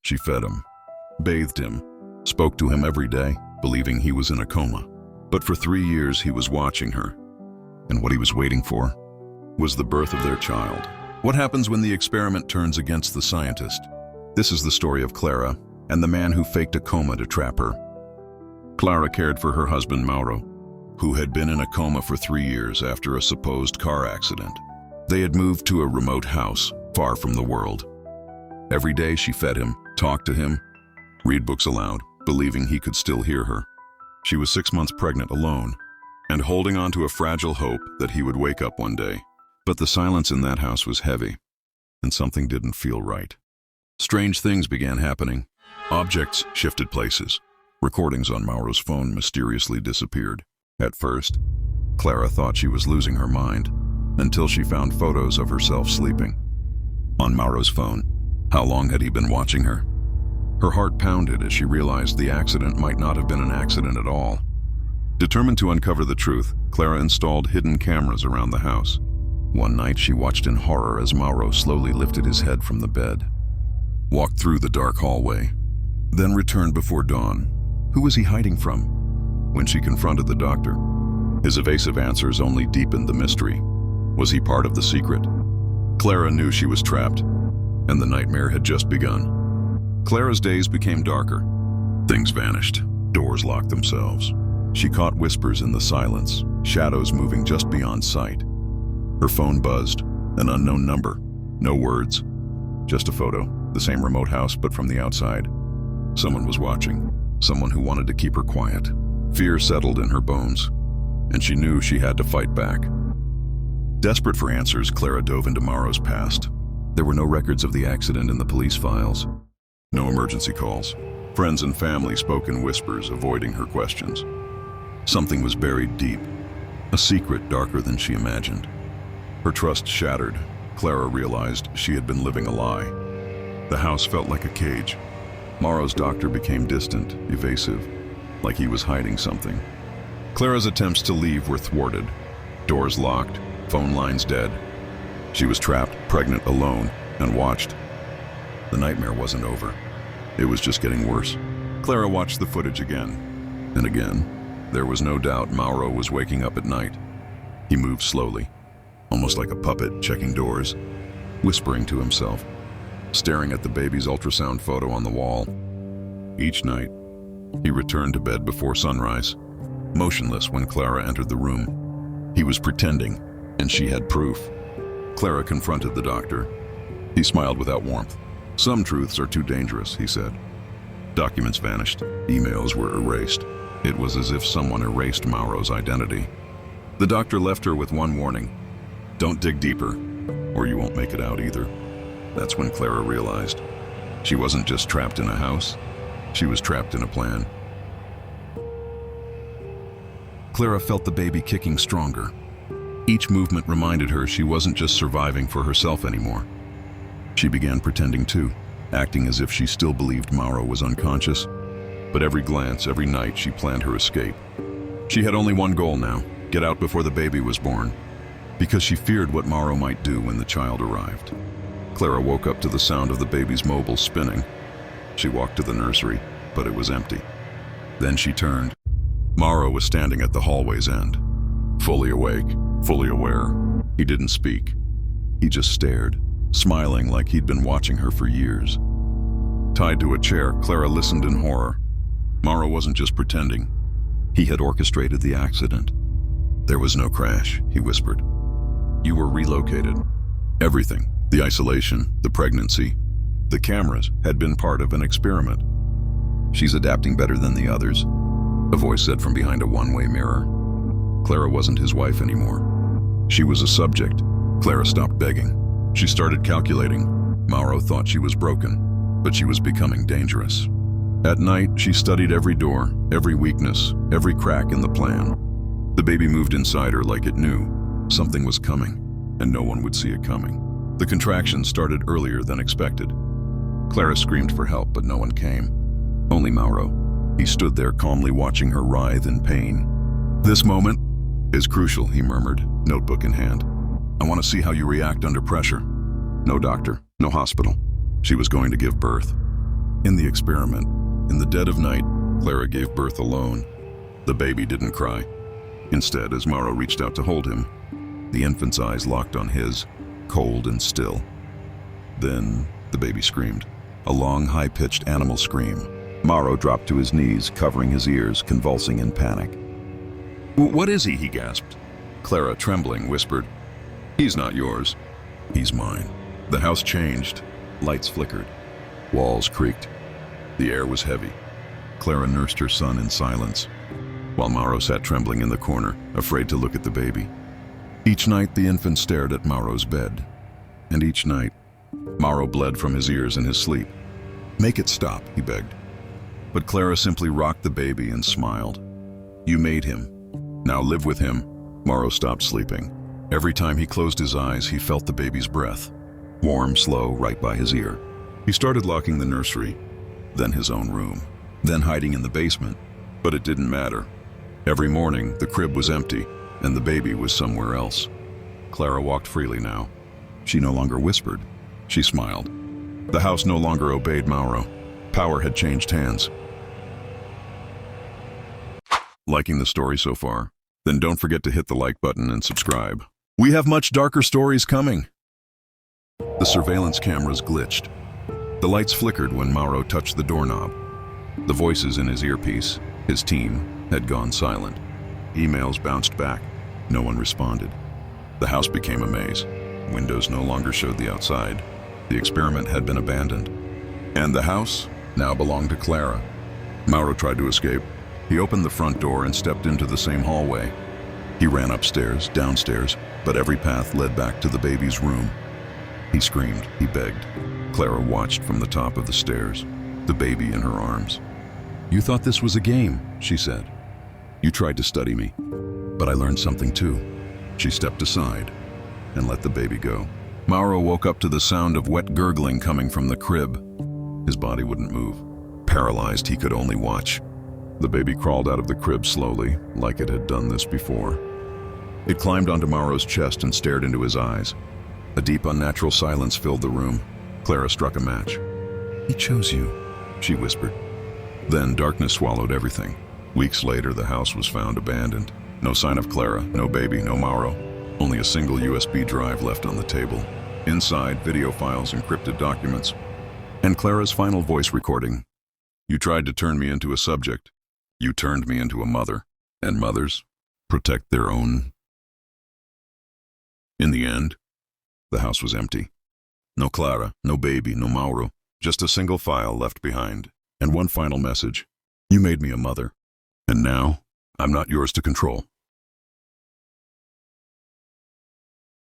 She fed him, bathed him, spoke to him every day, believing he was in a coma. But for 3 years he was watching her, and what he was waiting for was the birth of their child. What happens when the experiment turns against the scientist? This is the story of Clara and the man who faked a coma to trap her. Clara cared for her husband Mauro, who had been in a coma for 3 years after a supposed car accident. They had moved to a remote house, far from the world. Every day she fed him, talked to him, read books aloud, believing he could still hear her. She was 6 months pregnant alone, and holding on to a fragile hope that he would wake up one day. But the silence in that house was heavy, and something didn't feel right. Strange things began happening. Objects shifted places. Recordings on Mauro's phone mysteriously disappeared. At first, Clara thought she was losing her mind, until she found photos of herself sleeping. On Mauro's phone, how long had he been watching her? Her heart pounded as she realized the accident might not have been an accident at all. Determined to uncover the truth, Clara installed hidden cameras around the house. One night she watched in horror as Mauro slowly lifted his head from the bed, walked through the dark hallway, then returned before dawn. Who was he hiding from? When she confronted the doctor, his evasive answers only deepened the mystery. Was he part of the secret? Clara knew she was trapped, and the nightmare had just begun. Clara's days became darker. Things vanished. Doors locked themselves. She caught whispers in the silence, shadows moving just beyond sight. Her phone buzzed, an unknown number. No words, just a photo, the same remote house but from the outside. Someone was watching, someone who wanted to keep her quiet. Fear settled in her bones, and she knew she had to fight back. Desperate for answers, Clara dove into Mauro's past. There were no records of the accident in the police files. No emergency calls. Friends and family spoke in whispers, avoiding her questions. Something was buried deep, a secret darker than she imagined. Her trust shattered. Clara realized she had been living a lie. The house felt like a cage. Mauro's doctor became distant, evasive, like he was hiding something. Clara's attempts to leave were thwarted. Doors locked, phone lines dead. She was trapped, pregnant, alone, and watched. The nightmare wasn't over. It was just getting worse. Clara watched the footage again and again. There was no doubt Mauro was waking up at night. He moved slowly, almost like a puppet, checking doors, whispering to himself, staring at the baby's ultrasound photo on the wall. Each night, he returned to bed before sunrise, motionless when Clara entered the room. He was pretending, and she had proof. Clara confronted the doctor. He smiled without warmth. "Some truths are too dangerous," he said. Documents vanished. Emails were erased. It was as if someone erased Mauro's identity. The doctor left her with one warning: don't dig deeper, or you won't make it out either. That's when Clara realized she wasn't just trapped in a house, she was trapped in a plan. Clara felt the baby kicking stronger. Each movement reminded her she wasn't just surviving for herself anymore. She began pretending too, acting as if she still believed Mauro was unconscious. But every glance, every night, she planned her escape. She had only one goal now: get out before the baby was born, because she feared what Mauro might do when the child arrived. Clara woke up to the sound of the baby's mobile spinning. She walked to the nursery, but it was empty. Then she turned. Mauro was standing at the hallway's end, fully awake, fully aware. He didn't speak. He just stared, smiling like he'd been watching her for years. Tied to a chair, Clara listened in horror. Mauro wasn't just pretending. He had orchestrated the accident. "There was no crash," he whispered. "You were relocated." Everything, the isolation, the pregnancy, the cameras, had been part of an experiment. "She's adapting better than the others," a voice said from behind a one-way mirror. Clara wasn't his wife anymore. She was a subject. Clara stopped begging. She started calculating. Mauro thought she was broken, but she was becoming dangerous. At night, she studied every door, every weakness, every crack in the plan. The baby moved inside her like it knew something was coming, and no one would see it coming. The contractions started earlier than expected. Clara screamed for help, but no one came. Only Mauro. He stood there calmly watching her writhe in pain. "This moment is crucial," he murmured, notebook in hand. "I want to see how you react under pressure." No doctor, no hospital. She was going to give birth. In the experiment, in the dead of night, Clara gave birth alone. The baby didn't cry. Instead, as Mauro reached out to hold him, the infant's eyes locked on his, cold and still. Then the baby screamed, a long, high-pitched animal scream. Mauro dropped to his knees, covering his ears, convulsing in panic. "What is he?" he gasped. Clara, trembling, whispered, "He's not yours. He's mine." The house changed. Lights flickered. Walls creaked. The air was heavy. Clara nursed her son in silence, while Mauro sat trembling in the corner, afraid to look at the baby. Each night, the infant stared at Mauro's bed. And each night, Mauro bled from his ears in his sleep. "Make it stop," he begged. But Clara simply rocked the baby and smiled. "You made him. Now live with him." Mauro stopped sleeping. Every time he closed his eyes, he felt the baby's breath, warm, slow, right by his ear. He started locking the nursery, then his own room, then hiding in the basement. But it didn't matter. Every morning, the crib was empty, and the baby was somewhere else. Clara walked freely now. She no longer whispered. She smiled. The house no longer obeyed Mauro. Power had changed hands. Liking the story so far? Then don't forget to hit the like button and subscribe. We have much darker stories coming. The surveillance cameras glitched. The lights flickered when Mauro touched the doorknob. The voices in his earpiece, his team, had gone silent. Emails bounced back. No one responded. The house became a maze. Windows no longer showed the outside. The experiment had been abandoned. And the house now belonged to Clara. Mauro tried to escape. He opened the front door and stepped into the same hallway. He ran upstairs, downstairs, but every path led back to the baby's room. He screamed, he begged. Clara watched from the top of the stairs, the baby in her arms. "You thought this was a game," she said. "You tried to study me, but I learned something too." She stepped aside and let the baby go. Mauro woke up to the sound of wet gurgling coming from the crib. His body wouldn't move. Paralyzed, he could only watch. The baby crawled out of the crib slowly, like it had done this before. It climbed onto Mauro's chest and stared into his eyes. A deep, unnatural silence filled the room. Clara struck a match. "He chose you," she whispered. Then darkness swallowed everything. Weeks later, the house was found abandoned. No sign of Clara, no baby, no Mauro. Only a single USB drive left on the table. Inside, video files, encrypted documents, and Clara's final voice recording. "You tried to turn me into a subject. You turned me into a mother, and mothers protect their own." In the end, the house was empty. No Clara, no baby, no Mauro, just a single file left behind, and one final message. "You made me a mother, and now I'm not yours to control."